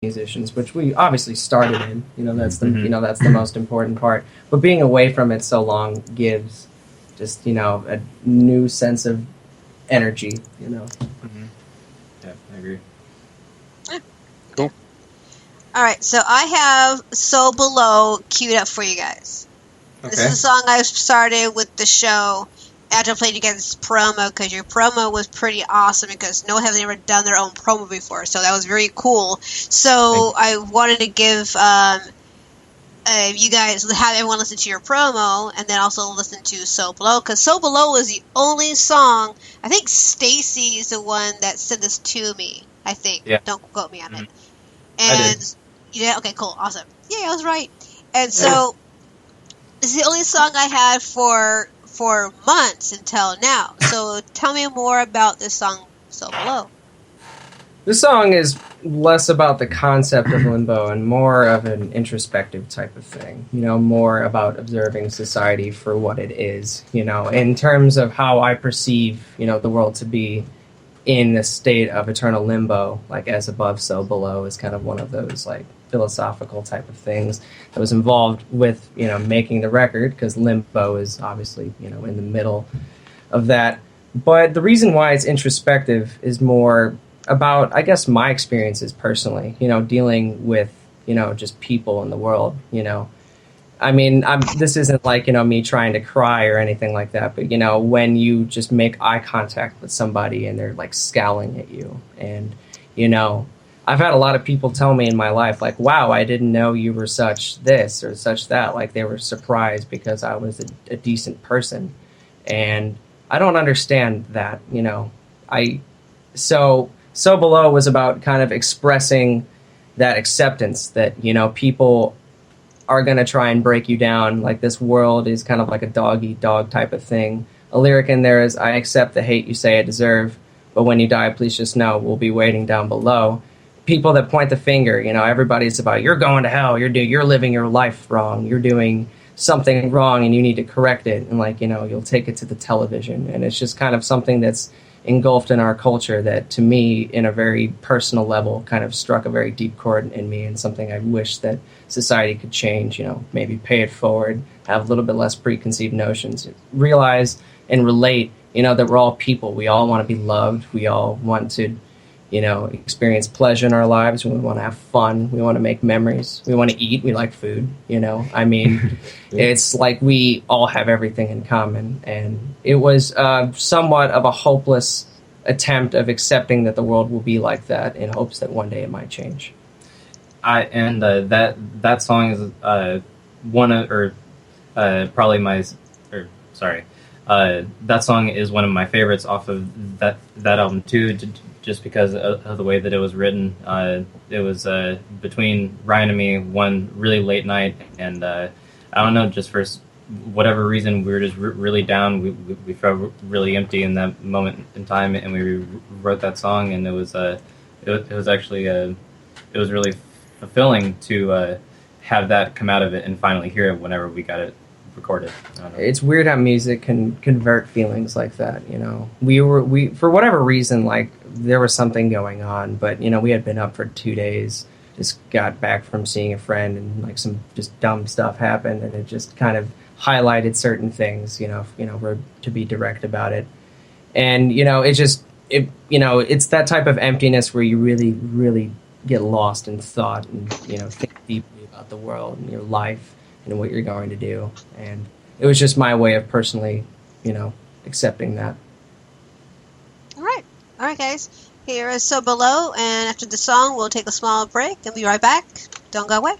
musicians, which we obviously started in. That's the most important part. But being away from it so long gives just a new sense of energy. Mm-hmm. Yeah, I agree. Cool. All right, so I have "So Below" queued up for you guys. Okay. This is a song I started with the show after I played you guys' promo, because your promo was pretty awesome, because no one has ever done their own promo before, so that was very cool. So I wanted to give you guys, have everyone listen to your promo, and then also listen to "So Below," because "So Below" was the only song, I think Stacy is the one that sent this to me, I think. Yeah. Don't quote me on it. And yeah, okay, cool, awesome. Yeah, I was right. And so it's the only song I had for months until now. So tell me more about this song, "So Below." This song is less about the concept of limbo and more of an introspective type of thing. More about observing society for what it is. In terms of how I perceive, the world to be in a state of eternal limbo, like as above, so below, is kind of one of those like philosophical type of things that was involved with, making the record, because limbo is obviously, in the middle of that. But the reason why it's introspective is more about, I guess, my experiences personally, dealing with, just people in the world, I mean, this isn't like, me trying to cry or anything like that, but, when you just make eye contact with somebody and they're like scowling at you, and, I've had a lot of people tell me in my life, like, wow, I didn't know you were such this or such that. Like, they were surprised because I was a decent person. And I don't understand that, So Below was about kind of expressing that acceptance that, people are going to try and break you down. Like, this world is kind of like a dog-eat-dog type of thing. A lyric in there is, "I accept the hate you say I deserve, but when you die, please just know we'll be waiting down below." People that point the finger, everybody's about, you're going to hell, you're living your life wrong, you're doing something wrong and you need to correct it. And you'll take it to the television. And it's just kind of something that's engulfed in our culture that, to me, in a very personal level, kind of struck a very deep chord in me, and something I wish that society could change, maybe pay it forward, have a little bit less preconceived notions, realize and relate, that we're all people. We all want to be loved. We all want to, experience pleasure in our lives. We want to have fun. We want to make memories. We want to eat. We like food, I mean, it's like we all have everything in common. And it was somewhat of a hopeless attempt of accepting that the world will be like that, in hopes that one day it might change. That song is that song is one of my favorites off of that album too, just because of the way that it was written. It was between Ryan and me one really late night, and I don't know, just for whatever reason, we were just really down. We felt really empty in that moment in time, and we wrote that song, and it was actually it was really fulfilling to have that come out of it and finally hear it whenever we got it recorded. It's weird how music can convert feelings like that. We for whatever reason, like, there was something going on, but we had been up for 2 days, just got back from seeing a friend, and like some just dumb stuff happened, and it just kind of highlighted certain things, we're to be direct about it. And it's that type of emptiness where you really, really get lost in thought and think deeply about the world and your life and what you're going to do. And it was just my way of personally, accepting that. All right, guys. Here is "So Below," and after the song, we'll take a small break and be right back. Don't go away.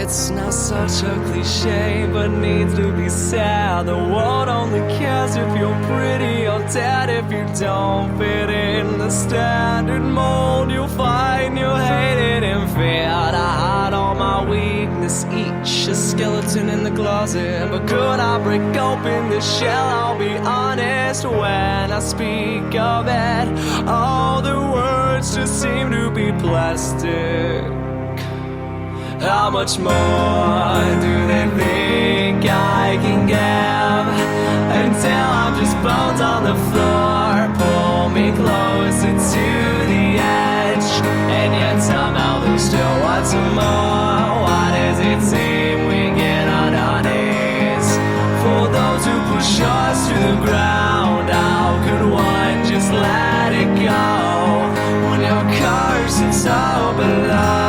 It's not such a cliche, but needs to be said. The world only cares if you're pretty or dead. If you don't fit in the standard mold, you'll find you're hated and feared. I hide all my weakness each precious skeleton in the closet. But could I break open the shell? I'll be honest when I speak of it. All the words just seem to be plastic. How much more do they think I can give? Until I'm just bones on the floor. Pull me closer to the edge, and yet somehow they still want some more. Why does it seem we get on our knees? For those who push us to the ground, how could one just let it go when you're cursed so below?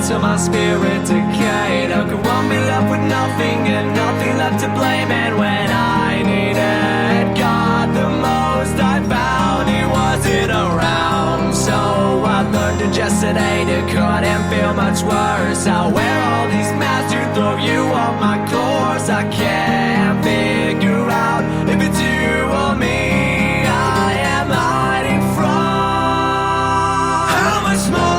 Till my spirit decayed. How could one be left with nothing and nothing left to blame? And when I needed God the most, I found He wasn't around. So I learned to just sedate it, couldn't feel much worse. I wear all these masks to throw you off my course. I can't figure out if it's you or me I am hiding from. How much more?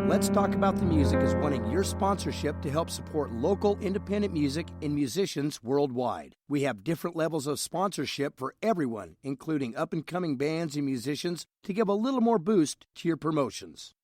Let's Talk About the Music is wanting your sponsorship to help support local independent music and musicians worldwide. We have different levels of sponsorship for everyone, including up-and-coming bands and musicians, to give a little more boost to your promotions.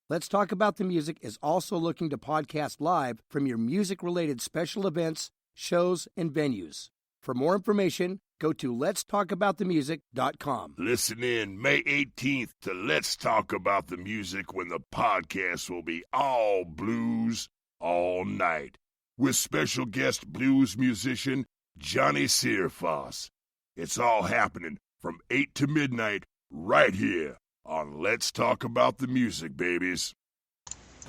Let's Talk About the Music is also looking to podcast live from your music-related special events, shows, and venues. For more information, go to letstalkaboutthemusic.com. Listen in May 18th to Let's Talk About the Music, when the podcast will be all blues all night, with special guest blues musician Johnny Searfoss. It's all happening from 8 to midnight right here on Let's Talk About the Music, babies.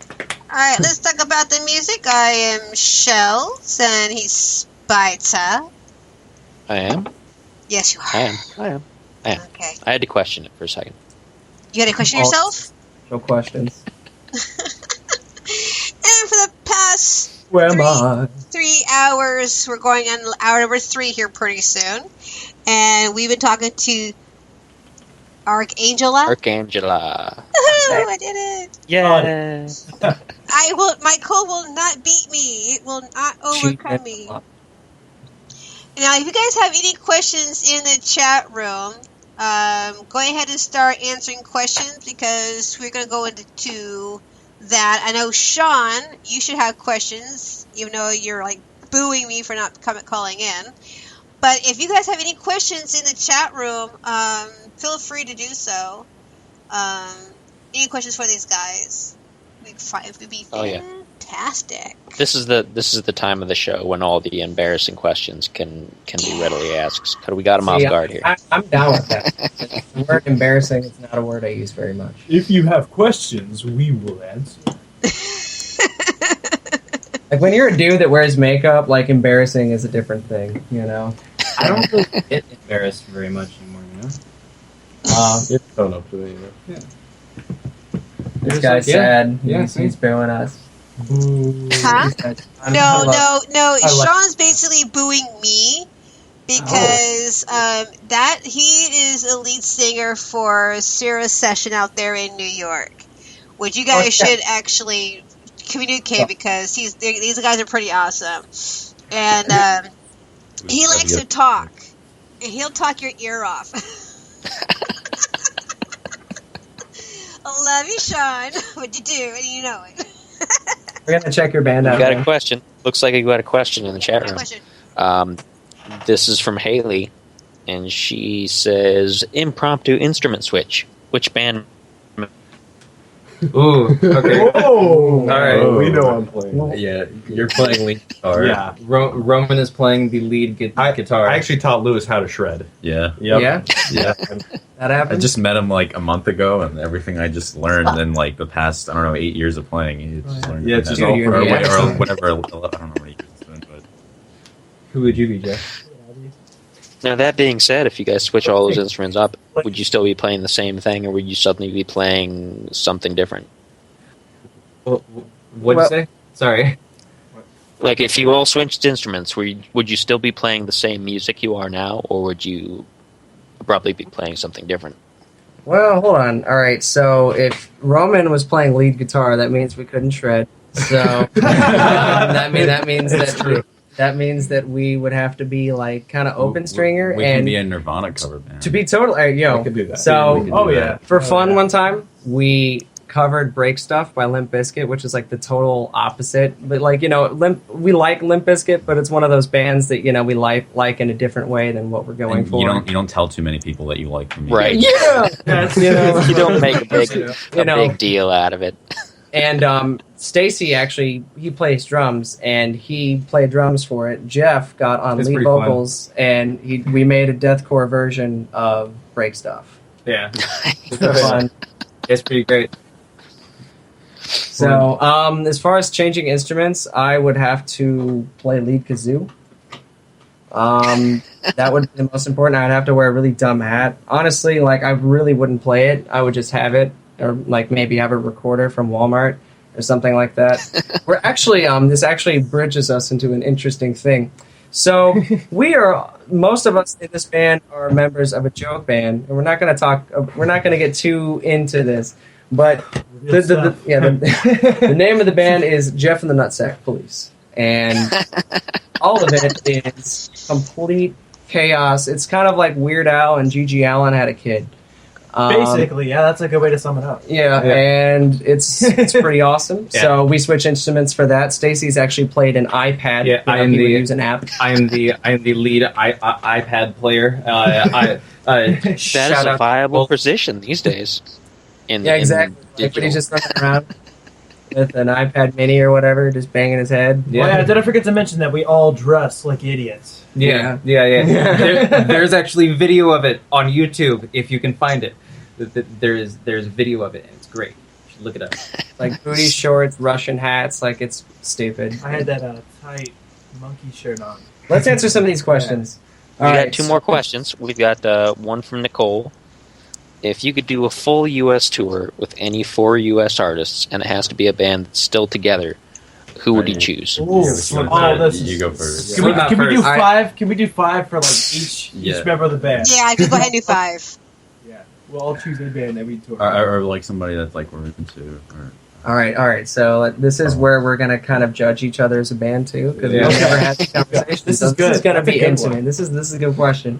All right, let's talk about the music. I am Shells, and he's Spita. I am? Yes, you are. I am. Okay. I had to question it for a second. You had to question yourself? No questions. And for the past Where am I? 3 hours, we're going on hour number 3 here pretty soon. And we've been talking to Arkangela. Arkangela. Woohoo! I did it. Yeah. My code will not beat me. It will not overcome me. Now, if you guys have any questions in the chat room, go ahead and start answering questions because we're going to go into that. I know, Sean, you should have questions, even though you're like booing me for not calling in. But if you guys have any questions in the chat room, feel free to do so. Any questions for these guys? It would be fantastic. This is the time of the show when all the embarrassing questions can be readily asked. We got them off guard here. I'm down with that. The word embarrassing is not a word I use very much. If you have questions, we will answer. Like when you're a dude that wears makeup, like embarrassing is a different thing, you know? I don't really get embarrassed very much anymore, you know? It's thrown up to it, you know? Yeah. This guy's sad. He's booing us. Huh? No. Sean's basically booing me because he is a lead singer for Sarah's Session out there in New York, which you guys should actually communicate because these guys are pretty awesome, and he likes to talk, and he'll talk your ear off. I love you, Sean. What'd you do? And you know it. We're gonna check your band out. You got a question. Looks like you got a question in the chat room. This is from Haley, and she says, impromptu instrument switch. Which band? Ooh, okay. Whoa! All right. We know I'm playing. Yeah, you're playing lead guitar. Yeah, Roman is playing the lead guitar. I actually taught Lewis how to shred. Yeah. Yep. Yeah? That happened? I just met him like a month ago, and everything I just learned in like the past, 8 years of playing. You just learned Yeah, it's just or all whatever. I don't know what he's doing, but Who would you be, Jeff? Now, that being said, if you guys switch all those instruments up, would you still be playing the same thing, or would you suddenly be playing something different? What'd you say? Sorry. Like, if you all switched instruments, would you still be playing the same music you are now, or would you abruptly be playing something different? Well, hold on. All right, so if Roman was playing lead guitar, that means we couldn't shred. So that means that's true. That means that we would have to be like kind of open stringer. We and can be a Nirvana cover band. to be totally, We could do that. So, for fun, one time we covered "Break Stuff" by Limp Bizkit, which is like the total opposite. But like we like Limp Bizkit, but it's one of those bands that we like in a different way than what we're going for. You don't tell too many people that you like them. Right? Yeah, you don't make a big deal out of it. And Stacy actually, he plays drums, and he played drums for it. Jeff got on lead vocals, and we made a deathcore version of "Break Stuff." Yeah, it's fun. It's pretty great. So, as far as changing instruments, I would have to play lead kazoo. That would be the most important. I'd have to wear a really dumb hat. Honestly, like I really wouldn't play it. I would just have it, or like maybe have a recorder from Walmart or something like that. We're actually, this actually bridges us into an interesting thing. So most of us in this band are members of a joke band, and we're not going to get too into this, but the name of the band is Jeff and the Nutsack Police, and all of it is complete chaos. It's kind of like Weird Al and Gigi Allen had a kid. Basically, yeah, that's a good way to sum it up. Yeah, and it's pretty awesome. Yeah. So we switch instruments for that. Stacy's actually played an iPad. Yeah, I am use an app. I am the lead iPad player. That is a viable position these days. Exactly. Like when he's just running around with an iPad Mini or whatever, just banging his head. Yeah. Well, did I forget to mention that we all dress like idiots? Yeah. There's actually video of it on YouTube if you can find it. There's video of it, and it's great. You should look it up. Like booty shorts, Russian hats, like it's stupid. I had that tight monkey shirt on. Let's answer some of these questions. We got two more questions. We've got one from Nicole. If you could do a full U.S. tour with any 4 U.S. artists, and it has to be a band that's still together, who would you choose? You go first. Can we do 5? Can we do 5 for like each member of the band? Yeah, I could go ahead and do 5. Yeah, we'll all choose a band that we tour. Or like somebody that's like we're into. All right. So this is where we're gonna kind of judge each other as a band too, because we've Yeah. never had this conversation. This is good. This is gonna That's a be good intimate. one. This is a good question.